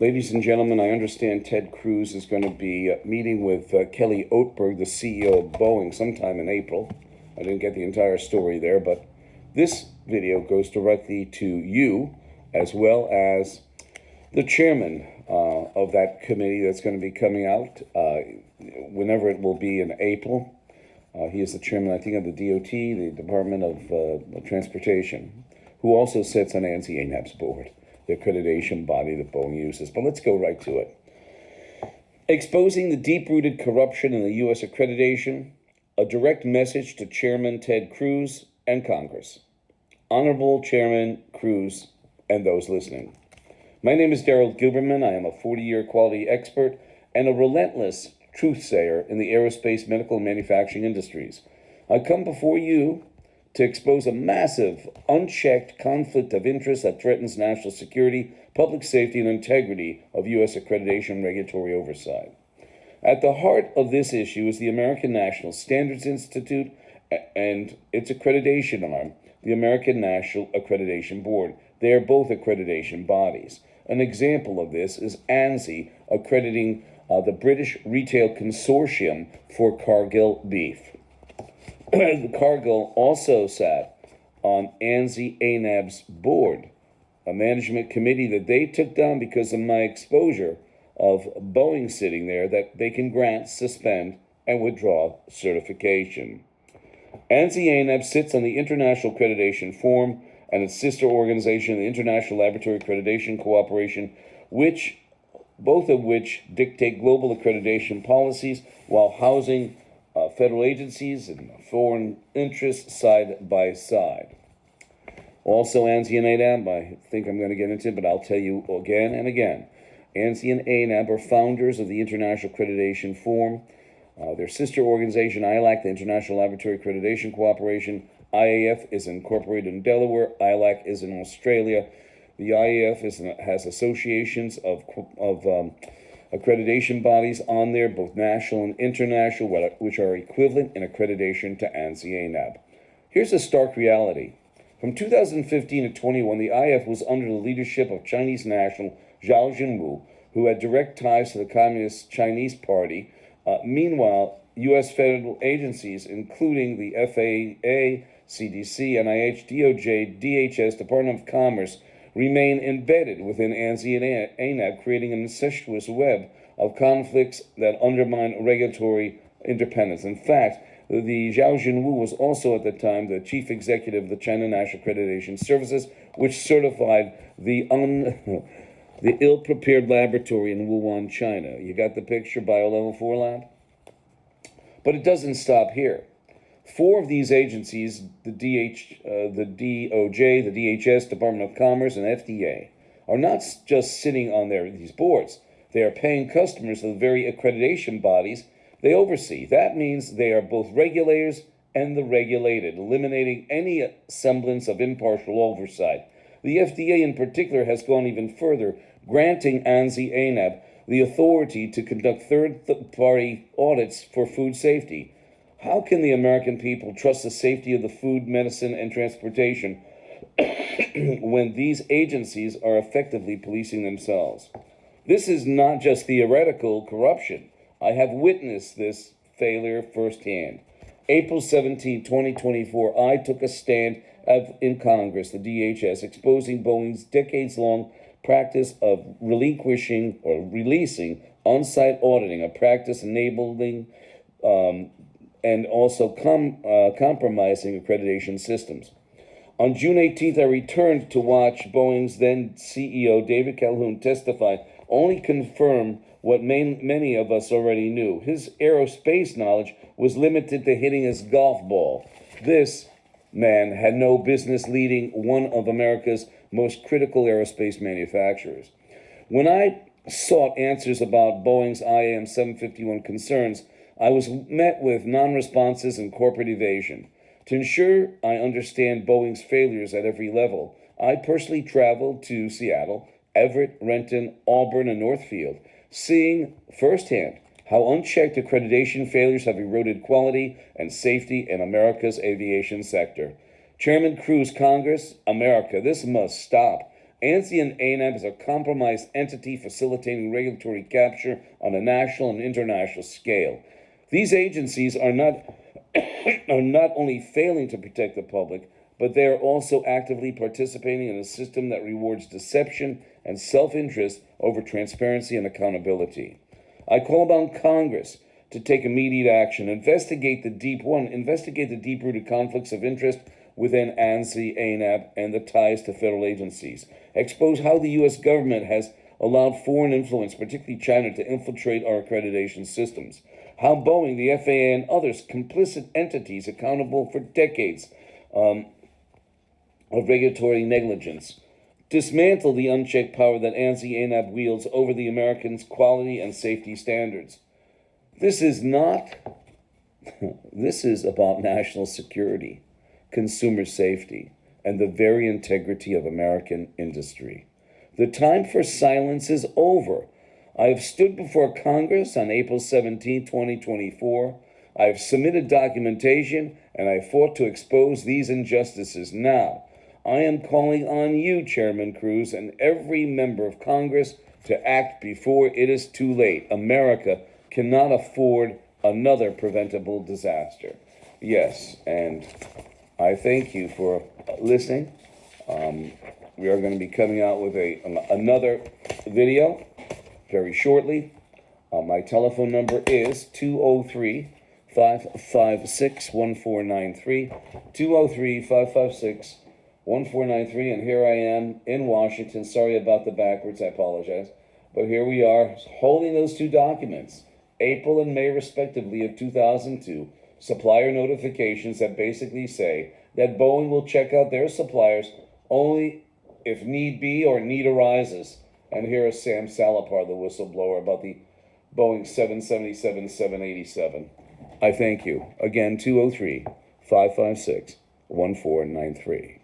Ladies and gentlemen, I understand Ted Cruz is going to be meeting with Kelly Oatberg, the CEO of Boeing, sometime in April. I didn't get the entire story there, but this video goes directly to you, as well as the chairman of that committee that's going to be coming out whenever it will be in April. He is the chairman, I think, of the DOT, the Department of Transportation, who also sits on ANSI-ANAB's board, the accreditation body that Boeing uses. But let's go right to it. Exposing the deep-rooted corruption in the U.S. accreditation, a direct message to Chairman Ted Cruz and Congress. Honorable Chairman Cruz and those listening. My name is Daryl Guberman. I am a 40-year quality expert and a relentless truth-sayer in the aerospace, medical, and manufacturing industries. I come before you to expose a massive, unchecked conflict of interest that threatens national security, public safety, and integrity of U.S. accreditation and regulatory oversight. At the heart of this issue is the American National Standards Institute and its accreditation arm, the American National Accreditation Board. They are both accreditation bodies. An example of this is ANSI accrediting the British Retail Consortium for Cargill beef. The Cargill also sat on ANSI-ANAB's board, a management committee that they took down because of my exposure of Boeing sitting there, that they can grant, suspend, and withdraw certification. ANSI-ANAB sits on the International Accreditation Forum and its sister organization, the International Laboratory Accreditation Cooperation, both of which dictate global accreditation policies while housing federal agencies and foreign interests side by side. Also, ANSI and ANAB, I think I'm going to get into it, but I'll tell you again and again. ANSI and ANAB are founders of the International Accreditation Forum. Their sister organization, ILAC, the International Laboratory Accreditation Cooperation. IAF is incorporated in Delaware. ILAC is in Australia. The IAF has associations of accreditation bodies on there, both national and international, which are equivalent in accreditation to ANSI-ANAB. Here's a stark reality. From 2015 to 21, the IAF was under the leadership of Chinese national Zhao Jinwu, who had direct ties to the Communist Chinese Party. Meanwhile, U.S. federal agencies, including the FAA, CDC, NIH, DOJ, DHS, Department of Commerce, remain embedded within ANSI and ANAB, creating an incestuous web of conflicts that undermine regulatory independence. In fact, the Zhao Jinwu was also at the time the chief executive of the China National Accreditation Services, which certified the ill-prepared laboratory in Wuhan, China. You got the picture, Bio-Level 4 lab? But it doesn't stop here. 4 of these agencies, the DOJ, the DHS, Department of Commerce, and FDA, are not just sitting on these boards. They are paying customers to the very accreditation bodies they oversee. That means they are both regulators and the regulated, eliminating any semblance of impartial oversight. The FDA in particular has gone even further, granting ANSI-ANAB the authority to conduct third-party audits for food safety. How can the American people trust the safety of the food, medicine, and transportation when these agencies are effectively policing themselves? This is not just theoretical corruption. I have witnessed this failure firsthand. April 17, 2024, I took a stand in Congress, the DHS, exposing Boeing's decades-long practice of relinquishing or releasing on-site auditing, a practice enabling and also compromising accreditation systems. On June 18th, I returned to watch Boeing's then CEO, David Calhoun, testify, only confirm what many of us already knew. His aerospace knowledge was limited to hitting his golf ball. This man had no business leading one of America's most critical aerospace manufacturers. When I sought answers about Boeing's IAM 751 concerns, I was met with non-responses and corporate evasion. To ensure I understand Boeing's failures at every level, I personally traveled to Seattle, Everett, Renton, Auburn, and Northfield, seeing firsthand how unchecked accreditation failures have eroded quality and safety in America's aviation sector. Chairman Cruz, Congress, America, this must stop. ANSI and ANAB is a compromised entity facilitating regulatory capture on a national and international scale. These agencies are not only failing to protect the public, but they are also actively participating in a system that rewards deception and self-interest over transparency and accountability. I call upon Congress to take immediate action, investigate the deep-rooted conflicts of interest within ANSI, ANAB, and the ties to federal agencies. Expose how the U.S. government has allowed foreign influence, particularly China, to infiltrate our accreditation systems. How Boeing, the FAA, and others, complicit entities accountable for decades of regulatory negligence, dismantle the unchecked power that ANSI, ANAB wields over the Americans' quality and safety standards. This is about national security, consumer safety, and the very integrity of American industry. The time for silence is over. I have stood before Congress on April 17, 2024. I have submitted documentation, and I fought to expose these injustices. Now, I am calling on you, Chairman Cruz, and every member of Congress to act before it is too late. America cannot afford another preventable disaster. Yes, and I thank you for listening. We are going to be coming out with another video very shortly. My telephone number is 203-556-1493, 203-556-1493, and here I am in Washington. Sorry about the backwards, I apologize. But here we are holding those two documents, April and May respectively of 2002, supplier notifications that basically say that Boeing will check out their suppliers only if need be or need arises. And here is Sam Salephour, the whistleblower, about the Boeing 777-787. I thank you. Again, 203-556-1493.